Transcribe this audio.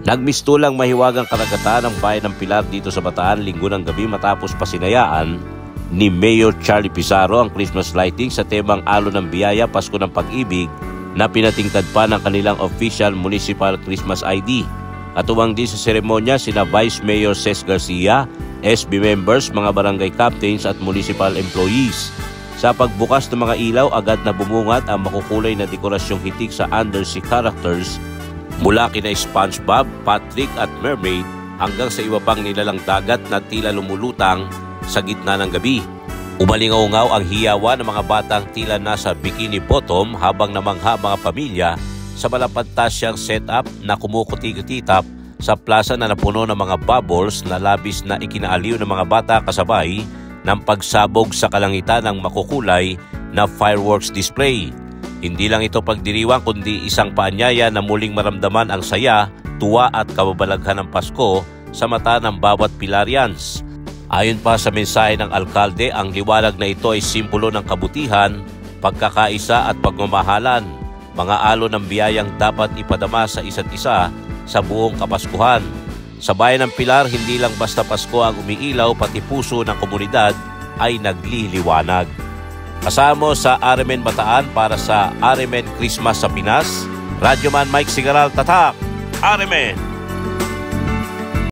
Nagmistulang mahiwagang karagatan ng bayan ng Pilar dito sa Bataan linggo ng gabi matapos pasinayaan ni Mayor Charlie Pizarro ang Christmas lighting sa temang Alon ng Biyaya, Pasko ng Pag-ibig na pinatingkad pa ng kanilang official municipal Christmas ID. Katuwang din sa seremonya sina Vice Mayor Ces Garcia, SB members, mga barangay captains at municipal employees. Sa pagbukas ng mga ilaw, agad na bumungat ang makukulay na dekorasyong hitik sa undersea characters mula kina SpongeBob, Patrick at Mermaid hanggang sa iba pang nilalang dagat na tila lumulutang sa gitna ng gabi. Umalingaw-ngaw ang hiyawan ng mga batang tila nasa bikini bottom habang namangha mga pamilya sa malapantasyang setup na kumukuti-kitap sa plaza na napuno ng mga bubbles na labis na ikinaaliw ng mga bata kasabay ng pagsabog sa kalangitan ng makukulay na fireworks display. Hindi lang ito pagdiriwang kundi isang paanyaya na muling maramdaman ang saya, tuwa at kababalaghan ng Pasko sa mata ng bawat Pilarians. Ayon pa sa mensahe ng alkalde, ang liwanag na ito ay simbolo ng kabutihan, pagkakaisa at pagmamahalan, mga alon ng biyayang dapat ipadama sa isa't isa sa buong Kapaskuhan. Sa bayan ng Pilar, hindi lang basta Pasko ang umiilaw, pati puso ng komunidad ay nagliliwanag. Kasama sa RMN Bataan para sa RMN Christmas sa Pinas, Radyoman Mike Sigaral, Tatak, RMN!